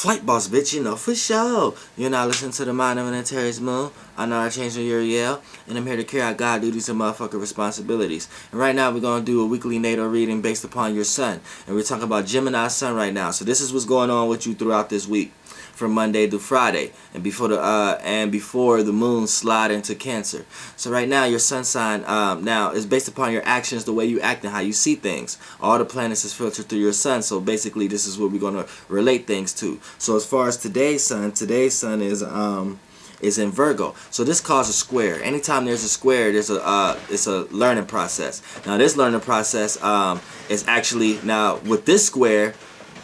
flight boss, bitch, you know, for sure. You're not listening to the Mind of an Antares Moon. I know I changed your Uriel, and I'm here to carry out God duties and motherfucking responsibilities. And right now, we're going to do a weekly natal reading based upon your sun. And we're talking about Gemini sun right now. So this is what's going on with you throughout this week, from Monday to Friday, and before the moon slide into Cancer. So right now, your sun sign now is based upon your actions, the way you act, and how you see things. All the planets is filtered through your sun. So basically, this is what we're going to relate things to. So as far as today's sun is in Virgo. So this causes a square. Anytime there's a square, there's it's a learning process. Now this learning process is actually, now with this square,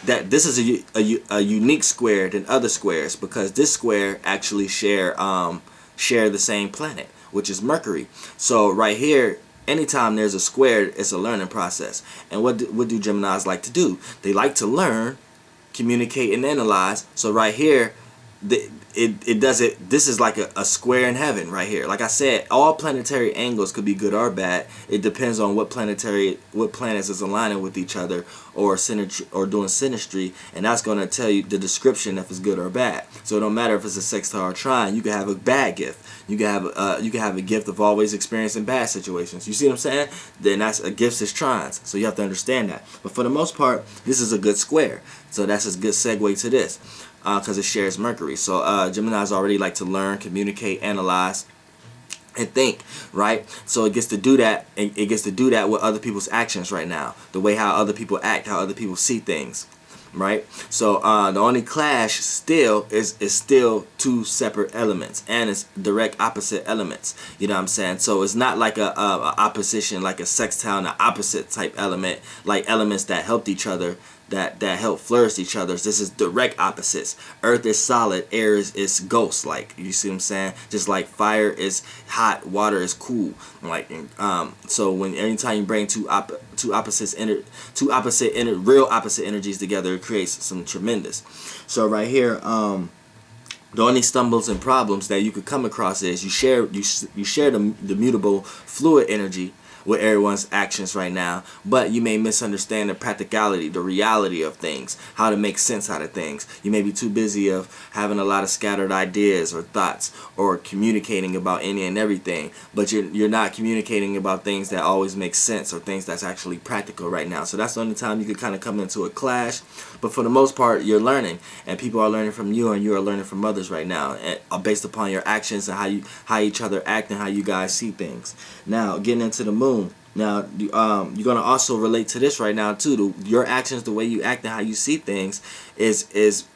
that this is a unique square than other squares, because this square actually share the same planet, which is Mercury. So right here, anytime there's a square, it's a learning process. And what do Geminis like to do? They like to learn, communicate, and analyze. So right here, this is like a square in heaven right here. Like I said, all planetary angles could be good or bad. It depends on what planets is aligning with each other, or doing synastry, and that's going to tell you the description if it's good or bad. So it don't matter if it's a sextile or trine. You can have a bad gift. You can have a gift of always experiencing bad situations. You see what I'm saying? Then that's a gift is trines. So you have to understand that. But for the most part, this is a good square. So that's a good segue to this, because it shares Mercury. So Geminis already like to learn, communicate, analyze, and think, right? So it gets to do that. It gets to do that with other people's actions right now. The way how other people act, how other people see things, right? So the only clash still is still two separate elements, and it's direct opposite elements. You know what I'm saying? So it's not like a opposition, like a sextile and an opposite type element, like elements that helped each other, that help flourish each other. This is direct opposites. Earth is solid, air is ghost, like, you see what I'm saying? Just like fire is hot, water is cool. Like so when anytime you bring real opposite energies together, it creates some tremendous. So right here, the only stumbles and problems that you could come across is you share the mutable fluid energy with everyone's actions right now, but you may misunderstand the practicality, the reality of things, how to make sense out of things. You may be too busy of having a lot of scattered ideas or thoughts, or communicating about any and everything, but you're not communicating about things that always make sense, or things that's actually practical right now. So that's the only time you could kind of come into a clash. But for the most part, you're learning, and people are learning from you, and you are learning from others right now, and based upon your actions and how each other act and how you guys see things. Now, getting into the moon. Now, you're gonna also relate to this right now too. Your actions, the way you act, and how you see things, is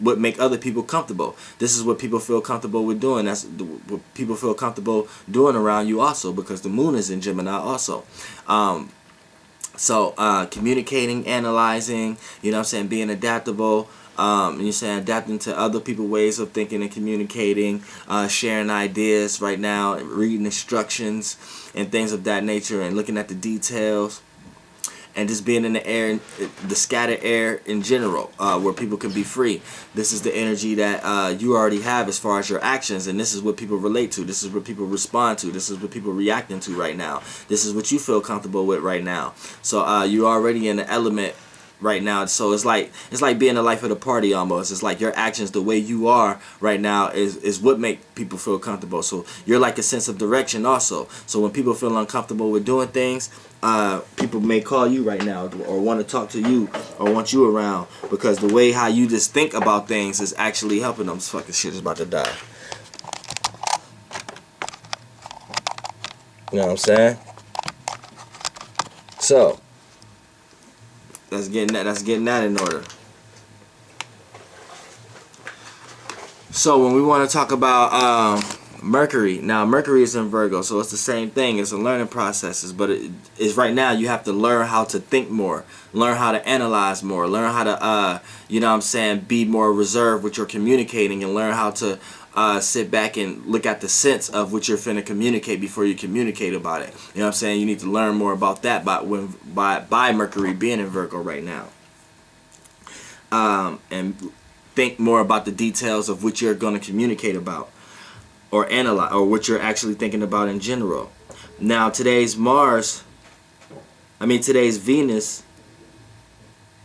what make other people comfortable. This is what people feel comfortable with doing. That's what people feel comfortable doing around you also, because the moon is in Gemini also. So communicating, analyzing, you know what I'm saying, being adaptable. And you're saying adapting to other people's ways of thinking and communicating, sharing ideas right now, reading instructions and things of that nature, and looking at the details, and just being in the air, the scattered air in general, where people can be free. This is the energy that you already have as far as your actions, and this is what people relate to. This is what people respond to. This is what people reacting to right now. This is what you feel comfortable with right now. So you're already in the element right now. So it's like being the life of the party almost. It's like your actions, the way you are right now, is what make people feel comfortable. So you're like a sense of direction also. So when people feel uncomfortable with doing things, people may call you right now, or want to talk to you, or want you around, because the way how you just think about things is actually helping them. This fucking shit is about to die. You know what I'm saying? So that's getting that in order. So when we want to talk about Mercury, now Mercury is in Virgo, so it's the same thing. It's a learning process, but it's right now you have to learn how to think more, learn how to analyze more, learn how to you know what I'm saying, be more reserved with your communicating, and learn how to sit back and look at the sense of what you're finna communicate before you communicate about it. You know what I'm saying? You need to learn more about that by Mercury being in Virgo right now. And think more about the details of what you're going to communicate about, or analyze, or what you're actually thinking about in general. Now today's Venus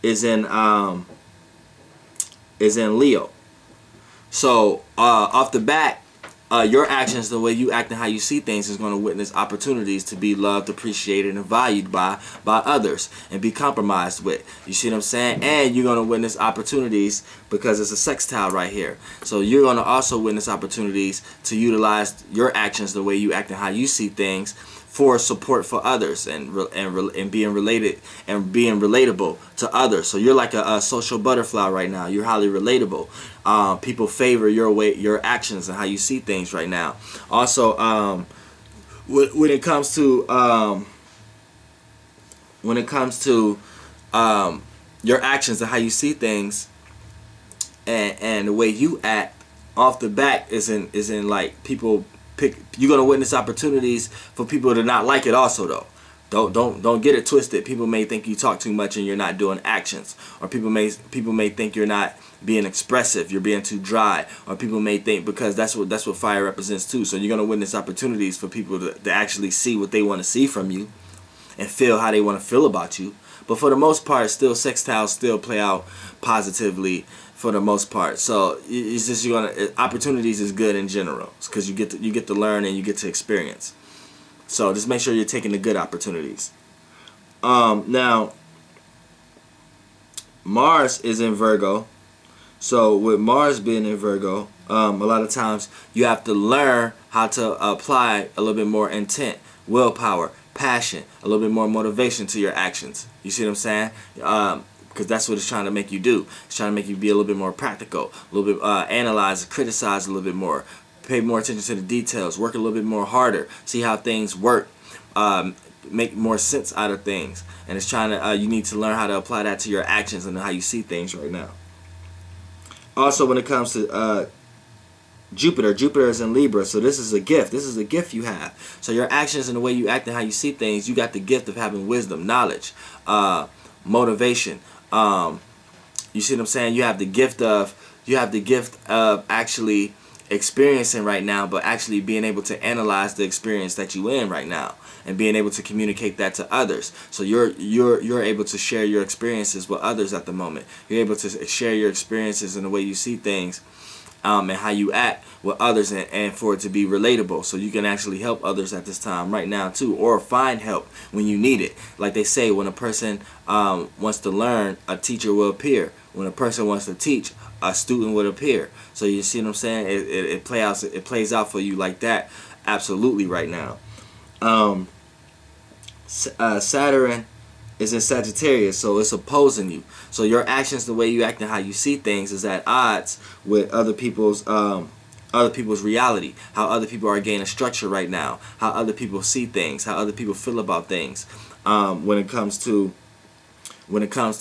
is in is in Leo. So off the bat, your actions, the way you act and how you see things, is going to witness opportunities to be loved, appreciated, and valued by others, and be compromised with. You see what I'm saying? And you're going to witness opportunities, because it's a sextile right here. So you're going to also witness opportunities to utilize your actions, the way you act and how you see things, for support for others, and being related and being relatable to others. So you're like a social butterfly right now. You're highly relatable. People favor your actions and how you see things right now. Also, when it comes to your actions and how you see things, and the way you act, off the back is in like people pick. You're gonna witness opportunities for people to not like it also, though. Don't get it twisted. People may think you talk too much and you're not doing actions, or people may think you're not being expressive, you're being too dry, or people may think, because that's what fire represents too. So you're gonna witness opportunities for people to actually see what they want to see from you, and feel how they want to feel about you. But for the most part, still sextiles still play out positively for the most part. So it's just, opportunities is good in general, because you get to learn and you get to experience. So just make sure you're taking the good opportunities. Now Mars is in Virgo. So with Mars being in Virgo, a lot of times you have to learn how to apply a little bit more intent, willpower, passion, a little bit more motivation to your actions. You see what I'm saying? Because that's what it's trying to make you do. It's trying to make you be a little bit more practical, a little bit analyze, criticize a little bit more, pay more attention to the details, work a little bit more harder, see how things work, make more sense out of things. And it's trying to you need to learn how to apply that to your actions and how you see things right now. Also, when it comes to Jupiter is in Libra, so this is a gift. This is a gift you have. So your actions and the way you act and how you see things, you got the gift of having wisdom, knowledge, motivation. You see what I'm saying? You have the gift of actually experiencing right now, but actually being able to analyze the experience that you in right now, and being able to communicate that to others. So you're able to share your experiences with others at the moment. You're able to share your experiences and the way you see things, and how you act with others, and for it to be relatable, so you can actually help others at this time right now too, or find help when you need it. Like they say, when a person wants to learn, a teacher will appear. When a person wants to teach, a student would appear. So you see what I'm saying? It plays out for you like that, absolutely, right now. Saturn is in Sagittarius, so it's opposing you. So your actions, the way you act and how you see things, is at odds with other people's reality, how other people are gaining structure right now, how other people see things, how other people feel about things, when it comes to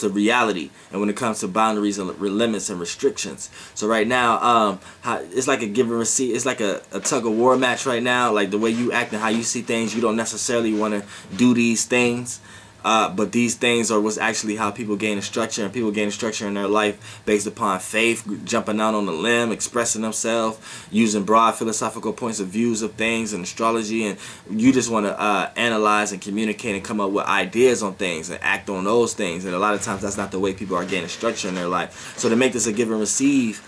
reality, and when it comes to boundaries and limits and restrictions. So right now, it's like a give and receive. It's like a tug of war match right now. Like the way you act and how you see things, you don't necessarily want to do these things. But these things are what's actually how people gain a structure, and people gain a structure in their life based upon faith, jumping out on the limb, expressing themselves, using broad philosophical points of views of things and astrology, and you just want to analyze and communicate and come up with ideas on things and act on those things. And a lot of times that's not the way people are gaining structure in their life. So to make this a give and receive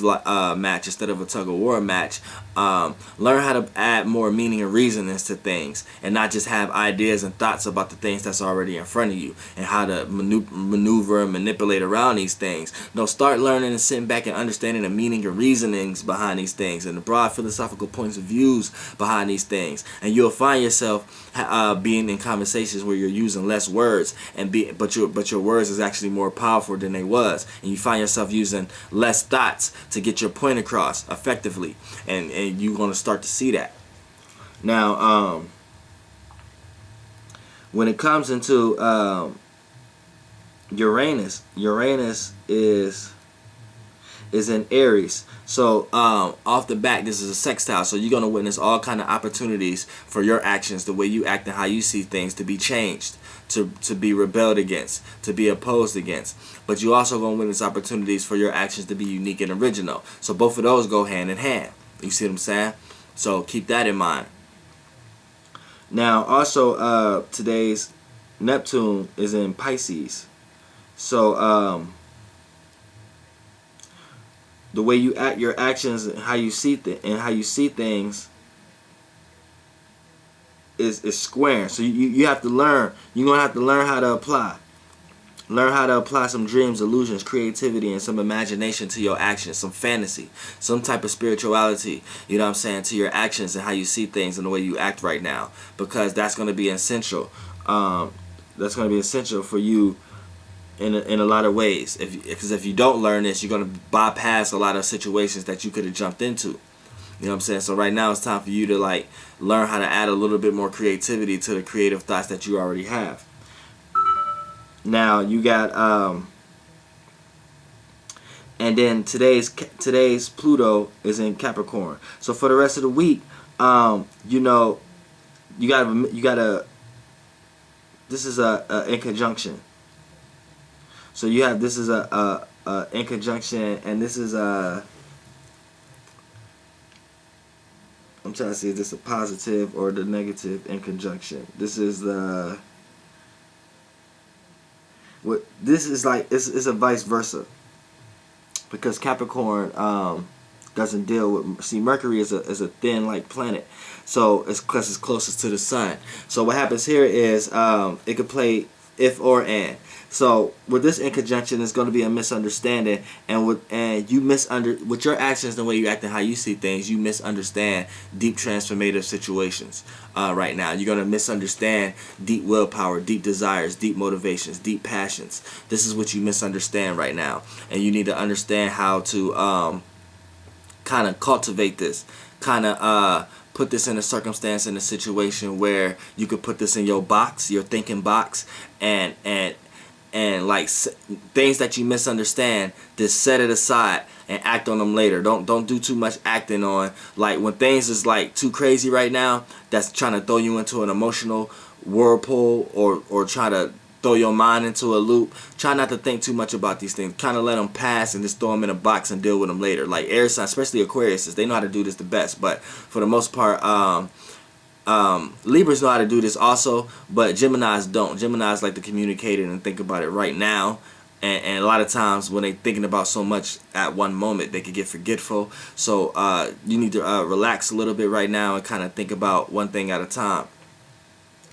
match instead of a tug of war match, learn how to add more meaning and reasonings to things, and not just have ideas and thoughts about the things that's already in front of you, and how to maneuver and manipulate around these things. No, start learning and sitting back and understanding the meaning and reasonings behind these things, and the broad philosophical points of views behind these things, and you'll find yourself being in conversations where you're using less words, but your words is actually more powerful than they was, and you find yourself using less thoughts to get your point across effectively, and you're going to start to see that. Now, when it comes into Uranus is in Aries. So off the bat, this is a sextile, so you're going to witness all kind of opportunities for your actions, the way you act and how you see things, to be changed, to be rebelled against, to be opposed against. But you also going to witness opportunities for your actions to be unique and original. So both of those go hand in hand. You see what I'm saying? So keep that in mind. Now also today's Neptune is in Pisces. So the way you act, your actions, and how you see things is square. So you have to learn. You're gonna have to learn how to apply. Learn how to apply some dreams, illusions, creativity, and some imagination to your actions, some fantasy, some type of spirituality, you know what I'm saying, to your actions and how you see things and the way you act right now. Because that's going to be essential. That's going to be essential for you in a lot of ways. Because if you don't learn this, you're going to bypass a lot of situations that you could have jumped into. You know what I'm saying? So right now it's time for you to like learn how to add a little bit more creativity to the creative thoughts that you already have. Now you got and then today's Pluto is in Capricorn. So for the rest of the week, you know, you gotta this is a in conjunction. So you have this is a in conjunction, and this is a, I'm trying to see is this a positive or the negative in conjunction. This is the what this is like. It's a vice versa, because Capricorn doesn't deal with, see, Mercury is a thin like planet, so it's because it's closest to the sun. So what happens here is it could play if or and. So with this in conjunction, it's going to be a misunderstanding, and with your actions, the way you act and how you see things, you misunderstand deep transformative situations. Right now, you're going to misunderstand deep willpower, deep desires, deep motivations, deep passions. This is what you misunderstand right now, and you need to understand how to kind of cultivate this, kind of put this in a circumstance, in a situation where you could put this in your box, your thinking box, and like things that you misunderstand, just set it aside and act on them later. Don't do too much acting on, like, when things is like too crazy right now, that's trying to throw you into an emotional whirlpool, or try to throw your mind into a loop. Try not to think too much about these things. Kind of let them pass and just throw them in a box and deal with them later. Like air signs, especially Aquarius, they know how to do this the best, but for the most part, Libras know how to do this also, but Geminis don't. Geminis like to communicate it and think about it right now, and a lot of times when they're thinking about so much at one moment, they could get forgetful. So you need to relax a little bit right now and kind of think about one thing at a time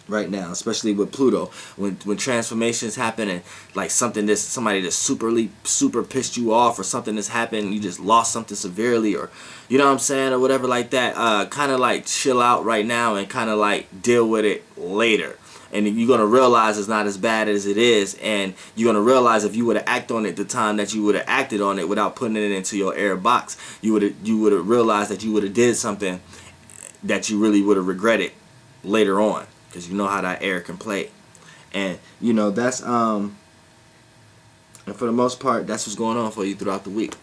right now, especially with Pluto. When transformations happen, and like somebody that's super pissed you off, or something that's happened, you just lost something severely, or you know what I'm saying, or whatever like that, kind of like chill out right now and kind of like deal with it later. And you're going to realize it's not as bad as it is, and you're going to realize if you would have acted on it the time that you would have acted on it without putting it into your air box, you would have realized that you would have did something that you really would have regretted later on, because you know how that air can play. And you know that's and for the most part, that's what's going on for you throughout the week.